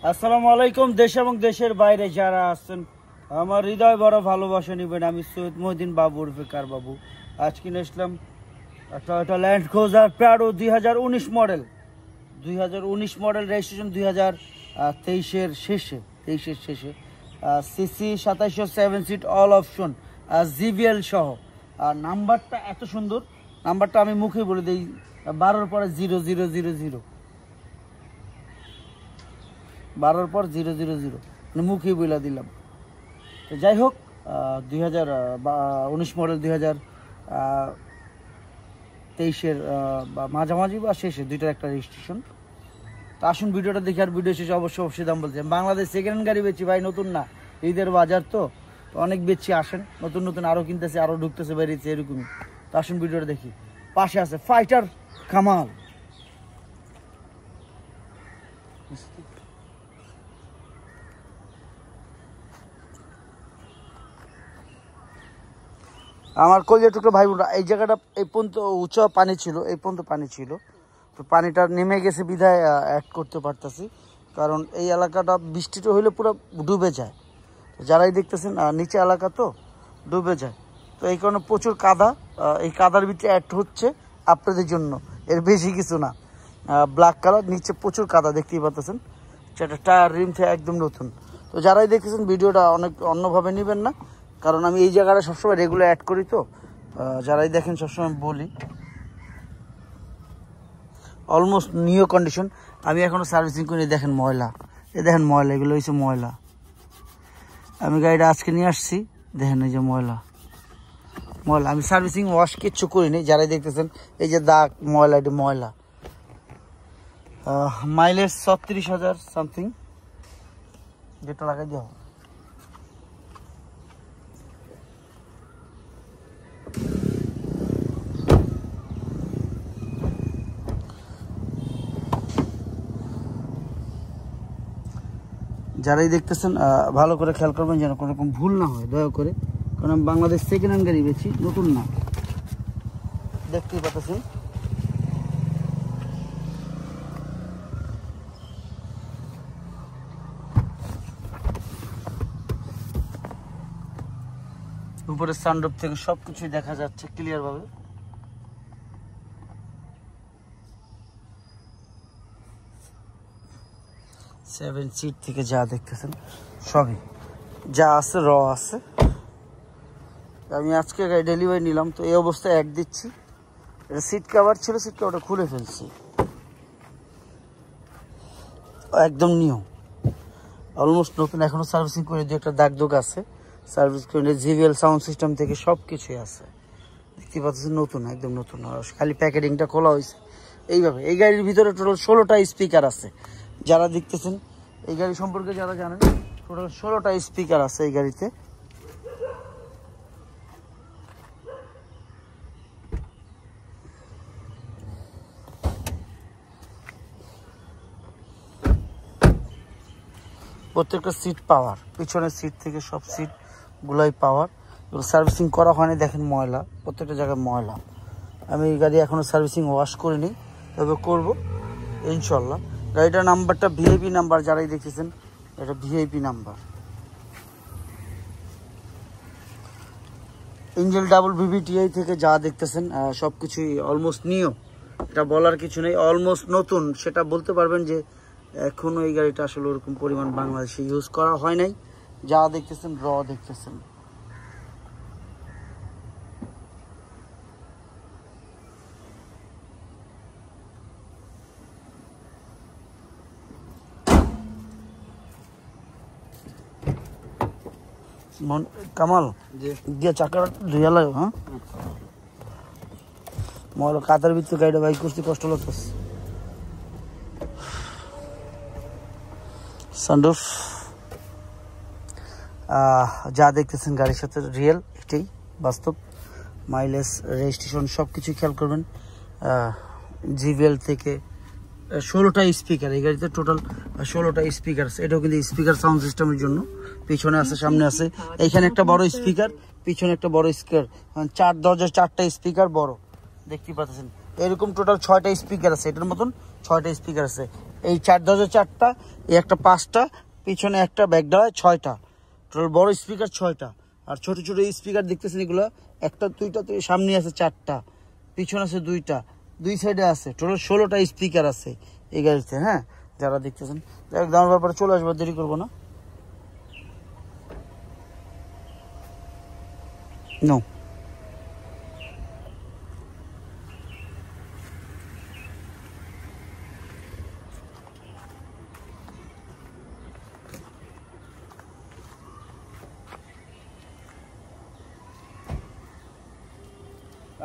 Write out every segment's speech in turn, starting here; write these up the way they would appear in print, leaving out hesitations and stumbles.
আসসালামু আলাইকুম। দেশ এবং দেশের বাইরে যারা আছেন আমার হৃদয় বড় ভালোবাসা নেবেন। আমি সৈয়দ মহিউদ্দিন বাবু উর্ফে কার বাবু। আজকে নিয়ে আসলাম Toyota Land Cruiser Prado 2019 model. 2019 model, registration 2023-এর শেষে, CC 2707 seat, all option, JBL সহ। আর নাম্বারটা এত সুন্দর, নাম্বারটা আমি মুখে বলে দিই, 12-র পরে 0000, 12-র পর 000, মানে মুখেই বলে দিলাম। তো যাই হোক, 2019 মডেল, 2023-এর মাঝামাঝি বা শেষে, দুইটার একটা রেজিস্ট্রেশন। তো আসুন ভিডিওটা দেখি, আর ভিডিও শেষে অবশ্যই দাম বলছি। বাংলাদেশ সেকেন্ড হ্যান্ড গাড়ি বেচি ভাই, নতুন না, ঈদের বাজার তো অনেক বেচি। আসেন, নতুন নতুন আরও কিনতেছে, আরও ঢুকতেছে, বেরিয়েছে এরকমই। তো আসুন ভিডিওটা দেখি। পাশে আছে ফাইটার কামাল। আমার কলিজা টুকরো ভাই বোনরা, এই জায়গাটা এই পর্যন্ত উঁচু পানি ছিল, এই পর্যন্ত পানি ছিল। তো পানিটা নেমে গেছে বিধায় অ্যাড করতে পারতেছি, কারণ এই এলাকাটা বৃষ্টিটা হইলে পুরো ডুবে যায়। তো যারাই দেখতেছেন নিচে এলাকা তো ডুবে যায়, তো এই কারণে প্রচুর কাদা। এই কাদার ভিতরে অ্যাড হচ্ছে আপনাদের জন্য, এর বেশি কিছু না। ব্ল্যাক কালার, নিচে প্রচুর কাদা দেখতেই পাচ্ছেন। সেটা টায়ার রিম থেকে একদম নতুন। তো যারাই দেখতেছেন ভিডিওটা অনেক অন্যভাবে নেবেন না, কারণ আমি এই জায়গাটা সবসময় রেগুলার অ্যাড করি। তো যারাই দেখেন সবসময় বলি, অলমোস্ট নিউ কন্ডিশন। আমি এখনও সার্ভিসিং করি। দেখেন ময়লা, এই দেখেন ময়লা, এগুলো হচ্ছে ময়লা। আমি গাড়িটা আজকে নিয়ে আসছি, দেখেন এই যে ময়লা। আমি সার্ভিসিং ওয়াশ কিচ্ছু করিনি। যারাই দেখতেছেন এই যে দাগ, ময়লা, এটা ময়লা। মাইলেজ 36,000 সামথিং, যেটা লাগাই দেওয়া। যারাই দেখতেছেন ভালো করে খেয়াল করবেন যেন কোনো রকম ভুল না হয়, দয়া করে, কারণ আমি বাংলাদেশ সেকেন্ড হ্যান্ড গাড়ি বেচি, নতুন না। দেখতেই পাচ্ছেন উপরে সানরুফ থেকে সবকিছুই দেখা যাচ্ছে ক্লিয়ার ভাবে। সেভেন সিট থেকে যা দেখতেছেন সবই যা আছে র আছে। আমি আজকে গাড়ি ডেলিভারি নিলাম, তো এই অবস্থায় অ্যাড দিচ্ছি। এটা সিট কভার ছিল, সিট কভারটা খুলে ফেলছি, একদম নিউ, অলমোস্ট নতুন। এখনো সার্ভিসিং করে, দু একটা দাগ দোগ আছে, সার্ভিস করে। জিবিএল সাউন্ড সিস্টেম থেকে সব কিছুই আছে, দেখতে পাচ্ছেন নতুন, একদম নতুন। খালি প্যাকেটিংটা খোলা হয়েছে এইভাবে। এই গাড়ির ভিতরে টোটাল 16টা স্পিকার আছে। যারা দেখতেছেন এই গাড়ি সম্পর্কে যারা জানেন, টোটাল 16টা স্পিকার আছে এই গাড়িতে। প্রত্যেকটা সিট পাওয়ার, পিছনের সিট থেকে সব সিট গুলাই পাওয়ার। সার্ভিসিং করা হয়নি, দেখেন ময়লা, প্রত্যেকটা জায়গায় ময়লা। আমি এই গাড়ি এখনো সার্ভিসিং ওয়াশ করিনি, তবে করব ইনশাল্লাহ। গাড়িটার নাম্বারটা ভিআইপি নাম্বার, যারাই দেখেছেন এটা ভিআইপি নাম্বার। ইঞ্জেল ডাবল ভিভিটিআই থেকে যা দেখতেছেন সব কিছুই অলমোস্ট নিউ, এটা বলার কিছু নেই। অলমোস্ট নতুন সেটা বলতে পারবেন যে এখনো এই গাড়িটা আসলে ওরকম পরিমাণ বাংলাদেশে ইউজ করা হয় নাই। যা দেখতেছেন র দেখতেছেন। কামাল দিয়ে চাকাটা ধুয়ে লাগে, হ্যাঁ ময়লা কাতার ভিতরে গাড়িটা বাইক করতে কষ্ট লাগতেছে। সানরুফ যা দেখতেছেন গাড়ির সাথে রিয়েল, এটাই বাস্তব। মাইলেজ, রেজিস্ট্রেশন সব কিছু খেয়াল করবেন। জিবিএল থেকে 16টা স্পিকার এই গাড়িতে, টোটাল 16টা স্পিকার আছে। এটাও কিন্তু স্পিকার সাউন্ড সিস্টেমের জন্য। পিছনে আছে, সামনে আছে, এইখানে একটা বড় স্পিকার, পিছনে একটা বড় স্পিকার, 4 দরজার 4টা স্পিকার বড়, দেখতে পাচ্ছেন। এরকম টোটাল 6টা স্পিকার আছে, এটার মতন 6টা স্পিকার আছে। এই 4 দরজা 4টা, এই একটা 5টা, পিছনে একটা ব্যাকডালায় 6টা, টোটাল বড় স্পিকার 6টা। আর ছোট ছোট স্পিকার দেখতেছেন এগুলো, একটা 2টা, তো সামনে আছে 4টা, পিছনে আছে 2টা, 2 সাইডে আছে, টোটাল 16টা স্পিকার আছে এই গাড়িতে। হ্যাঁ, যারা দেখতেছেন দামের ব্যাপারে চলে আসবো, দেরি করবো না। নো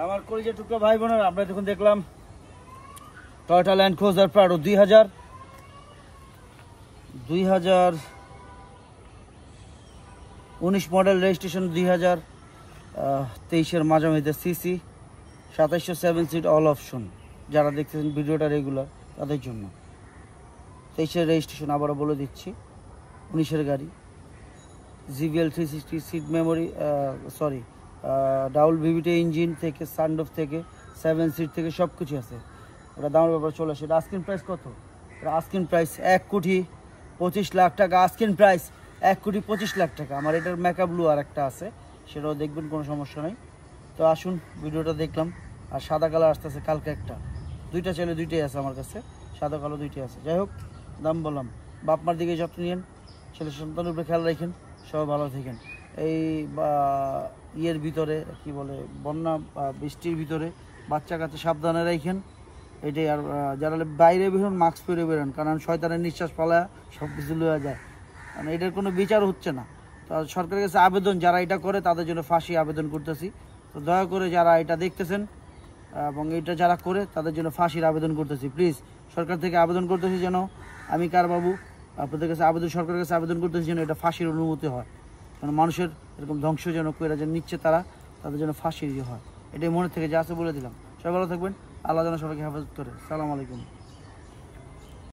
আমার কলিজার টুকরা ভাই বোনেরা, আমরা যখন দেখলাম Toyota Land Cruiser Prado 2019 model, registration 2023-এর মাঝামাঝিতে, সিসি 2700, 7 সিট, অল অপশন। যারা দেখতেছেন ভিডিওটা রেগুলার তাদের জন্য। 23-এর রেজিস্ট্রেশন, আবারও বলে দিচ্ছি, 19-এর গাড়ি। GVL 360 seat memory, sorry double VVT engine থেকে, সানরুফ থেকে, 7 সিট থেকে সব কিছু আছে। ওটা দামের ব্যাপারে চলে আসে। এটা আস্কিং প্রাইস কত? এটা আস্কিং প্রাইস 1,25,00,000 টাকা। আস্কিং প্রাইস 1,25,00,000 টাকা। আমার এটার মেকআপ ব্লু আর একটা আছে, সেটাও দেখবেন, কোনো সমস্যা নেই। তো আসুন, ভিডিওটা দেখলাম। আর সাদা কালার আসতেছে কালকে একটা, 2টা ছেলে 2টাই আছে আমার কাছে, সাদা কালো 2টাই আছে। যাই হোক, দাম বললাম। বাপ মার দিকে যত্ন নিয়েন, ছেলে সন্তানের উপরে খেয়াল রাখেন, সবাই ভালো থাকেন। এই ইয়ের ভিতরে কি বলে, বন্যা বৃষ্টির ভিতরে বাচ্চা কাচ্চা সাবধানে রাখেন, এটাই। আর যারা বাইরে বেরোন, মাস্ক পরে বেরোন, কারণ শয়তানের নিঃশ্বাস পালায় সব কিছু লওয়া যায়। কারণ এটার কোনো বিচার হচ্ছে না। তো সরকারের কাছে আবেদন, যারা এটা করে তাদের জন্য ফাঁসি আবেদন করতেছি। তো দয়া করে যারা এটা দেখতেছেন এবং এটা যারা করে তাদের জন্য ফাঁসির আবেদন করতেছি। প্লিজ, সরকার থেকে আবেদন করতেছি যেন, আমি কার বাবু আপনাদের কাছে আবেদন, সরকারের কাছে আবেদন করতেছি যেন এটা ফাঁসির অনুমতি হয়। কারণ মানুষের এরকম ধ্বংস যেন করে যেন নিচ্ছে তারা, তাদের জন্য ফাঁসির হয়। এটাই মনে থেকে যা আছে বলে দিলাম। সবাই ভালো থাকবেন, আল্লাহ যেন সবাইকে হেফাজত করে। সালাম আলাইকুম।